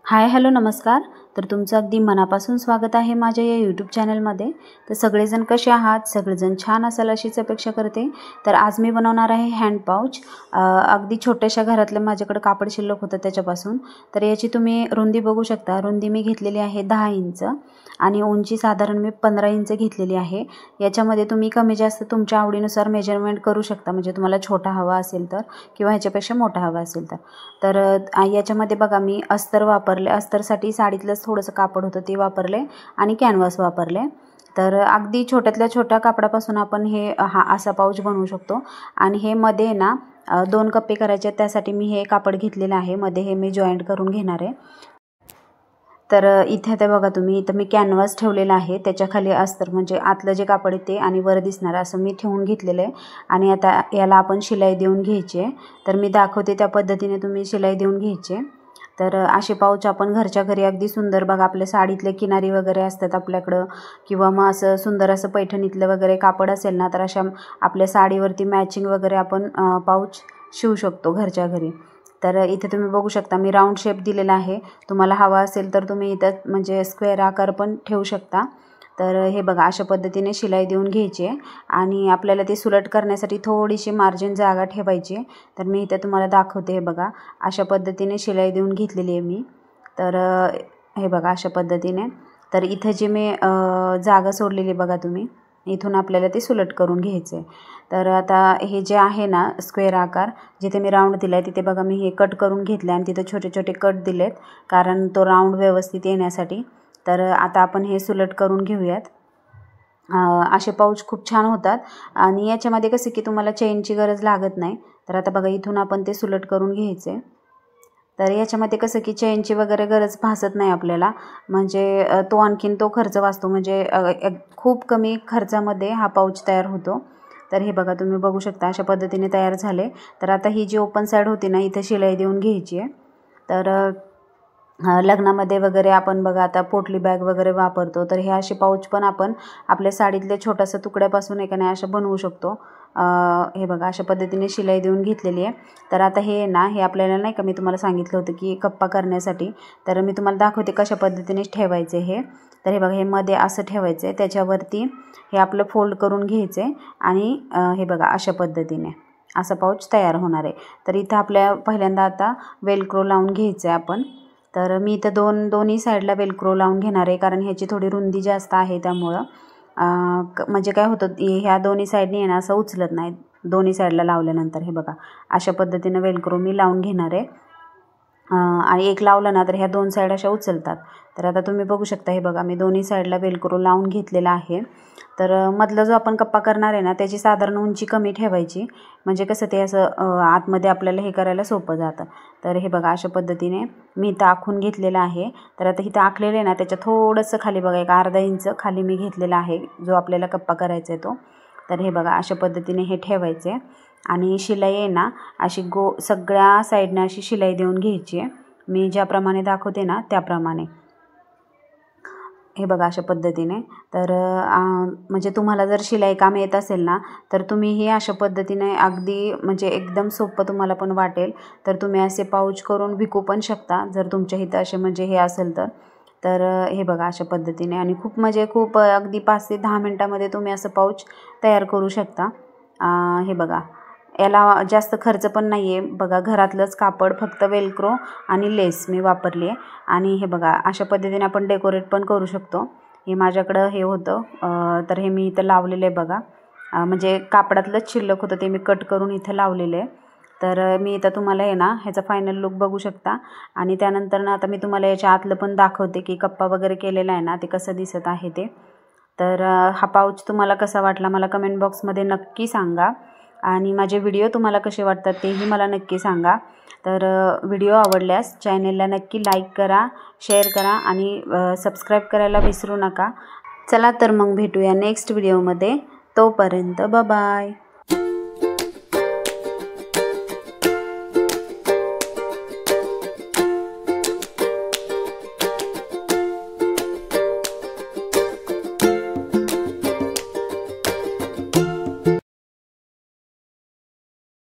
Hi hello नमस्कार। तर तुमचं अगदी मनापासून स्वागत आहे माझ्या या यूट्यूब चॅनलमध्ये। तर सगळेजण कसे आहात? सगळेजण छान असाल अशीच अपेक्षा करते। तर आज मी बनवणार आहे हँड पाउच। अगदी छोट्याशा घरातलं माझ्याकडे कापड शिल्लक होतं त्याच्यापासून। तर याची तुम्ही रुंदी बघू शकता। रुंदी मी घेतलेली आहे 10 इंच आणि उंची साधारण मी 15 इंच घेतलेली आहे। याच्यामध्ये तुम्ही कमी जास्त तुमच्या आवडीनुसार मेजरमेंट करू शकता, म्हणजे तुम्हाला छोटा हवा असेल तर किंवा ह्याच्यापेक्षा मोठा हवा असेल तर याच्यामध्ये बघा मी अस्तर वापरले। अस्तरसाठी साडीतलंच थोडंसं कापड होतं ते वापरले आणि कॅनव्हास वापरले। तर अगदी छोट्यातल्या छोट्या कापडापासून आपण हे असा पाऊच बनवू शकतो। आणि हे मध्ये ना 2 कप्पे करायचे, त्यासाठी मी हे कापड घेतलेलं आहे। मध्ये हे मी जॉईंट करून घेणार आहे। तर इथे ते बघा तुम्ही, इथं मी कॅनव्हास ठेवलेला आहे, त्याच्याखाली अस्तर म्हणजे आतलं जे कापड आहे ते आणि वर दिसणार असं मी ठेवून घेतलेलं आहे। आणि आता याला आपण शिलाई देऊन घ्यायची आहे। तर मी दाखवते त्या पद्धतीने तुम्ही शिलाई देऊन घ्यायची। तर असे पाऊच आपण घरच्या घरी अगदी सुंदर बघा, आपल्या साडीतले किनारी वगैरे असतात आपल्याकडं, किंवा मग असं सुंदर असं पैठणीतलं वगैरे कापड असेल ना, तर अशा आपल्या साडीवरती मॅचिंग वगैरे आपण पाऊच शिवू शकतो घरच्या घरी। तर इथे तुम्ही बघू शकता मी राऊंड शेप दिलेला आहे। तुम्हाला हवा असेल तर तुम्ही इथं म्हणजे स्क्वेअर आकार पण ठेवू शकता। तर हे बघा अशा पद्धतीने शिलाई देऊन घ्यायची आहे आणि आपल्याला ते सुलट करण्यासाठी थोडीशी मार्जिन जागा ठेवायची। तर मी इथे तुम्हाला दाखवते, हे बघा अशा पद्धतीने शिलाई देऊन घेतलेली आहे मी। तर हे बघा अशा पद्धतीने। तर इथं जे मी जागा सोडलेली बघा तुम्ही, इथून आपल्याला ते सुलट करून घ्यायचं आहे। तर आता हे जे आहे ना स्क्वेअर आकार, जिथे मी राऊंड दिला आहे तिथे बघा मी हे कट करून घेतले आणि तिथे छोटे छोटे कट दिलेत, कारण तो राऊंड व्यवस्थित येण्यासाठी। तर आता आपण हे सुलट करून घेऊयात। असे पाऊच खूप छान होतात आणि याच्यामध्ये कसं की तुम्हाला चेनची गरज लागत नाही। तर आता बघा इथून आपण ते सुलट करून घ्यायचे। तर याच्यामध्ये कसं की चेनची वगैरे गरज भासत नाही आपल्याला, म्हणजे तो आणखीन तो खर्च वाचतो, म्हणजे खूप कमी खर्चामध्ये हा पाऊच तयार होतो। तर हे बघा तुम्ही बघू शकता अशा पद्धतीने तयार झाले। तर आता ही जी ओपन साईड होती ना, इथे शिलाई देऊन घ्यायची आहे। तर लग्नामध्ये वगैरे आपण बघा आता पोटली बॅग वगैरे वापरतो, तर हे असे पाऊच पण आपण आपल्या साडीतले छोटासा तुकड्यापासून एकाने अशा बनवू शकतो। हे बघा अशा पद्धतीने शिलाई देऊन घेतलेली आहे। तर आता हे ना, हे आपल्याला नाही का मी तुम्हाला सांगितलं होतं की कप्पा करण्यासाठी, तर मी तुम्हाला दाखवते कशा पद्धतीने ठेवायचे हे। तर हे बघा हे मध्ये असं ठेवायचं आहे, त्याच्यावरती हे आपलं फोल्ड करून घ्यायचं आहे आणि हे बघा अशा पद्धतीने असा पाऊच तयार होणार आहे। तर इथं आपल्या पहिल्यांदा आता वेलक्रो लावून घ्यायचं आहे आपण। तर मी इथं दोन्ही साईडला वेलक्रो लावून घेणार आहे, कारण ह्याची थोडी रुंदी जास्त आहे, त्यामुळं म्हणजे काय होतं ह्या दोन्ही साईडने येणं असं उचलत नाही दोन्ही साईडला लावल्यानंतर। हे बघा अशा पद्धतीनं वेलक्रो मी लावून घेणार आहे आणि एक लावलं ना तर ह्या 2 साईड अशा उचलतात। तर आता तुम्ही बघू शकता, हे बघा मी दोन्ही साईडला वेलक्रो लावून घेतलेला आहे। तर मधला जो आपण कप्पा करणार आहे ना, त्याची साधारण उंची कमी ठेवायची, म्हणजे कसं ते असं आतमध्ये आपल्याला हे करायला सोपं जातं। तर हे बघा अशा पद्धतीने मी इथं आखून घेतलेलं आहे। तर आता इथं आखलेलं आहे ना, त्याच्या थोडंसं खाली बघा एक अर्धा इंच खाली मी घेतलेला आहे, जो आपल्याला कप्पा करायचा आहे तो। तर हे बघा अशा पद्धतीने हे ठेवायचे आणि शिलाई आहे ना अशी सगळ्या साईडने अशी शिलाई देऊन घ्यायची आहे, मी ज्याप्रमाणे दाखवते ना त्याप्रमाणे। हे बघा अशा पद्धतीने। तर म्हणजे तुम्हाला जर शिलाई काम येत असेल ना, तर तुम्ही हे अशा पद्धतीने अगदी म्हणजे एकदम सोपं तुम्हाला पण वाटेल। तर तुम्ही असे पाऊच करून विकू पण शकता, जर तुमच्या इथं असे म्हणजे हे असेल तर हे बघा अशा पद्धतीने। आणि खूप म्हणजे खूप अगदी 5 ते 10 मिनटामध्ये तुम्ही असं पाऊच तयार करू शकता। हे बघा याला जास्त खर्च पण नाही आहे, बघा घरातलंच कापड, फक्त वेलक्रो आणि लेस मी वापरली आहे। आणि हे बघा अशा पद्धतीने आपण डेकोरेट पण करू शकतो। हे माझ्याकडं हे होतं, तर हे मी इथं लावलेलं आहे बघा, म्हणजे कापडातलंच शिल्लक होतं ते मी कट करून इथं लावलेलं आहे। तर मी इथं तुम्हाला आहे ना ह्याचा फायनल लुक बघू शकता आणि त्यानंतर ना आता मी तुम्हाला याच्या आतलं पण दाखवते की कप्पा वगैरे केलेला आहे ना ते कसं दिसत आहे ते। तर हा पाऊच तुम्हाला कसा वाटला मला कमेंट बॉक्समध्ये नक्की सांगा आणि माझे व्हिडिओ तुम्हाला कसे वाटतात तेही मला नक्की सांगा। तर व्हिडिओ आवडल्यास चॅनेलला नक्की लाईक करा, शेअर करा आणि सबस्क्राईब करायला विसरू नका। चला तर मग भेटूया नेक्स्ट व्हिडिओमध्ये, तोपर्यंत बाय बाय।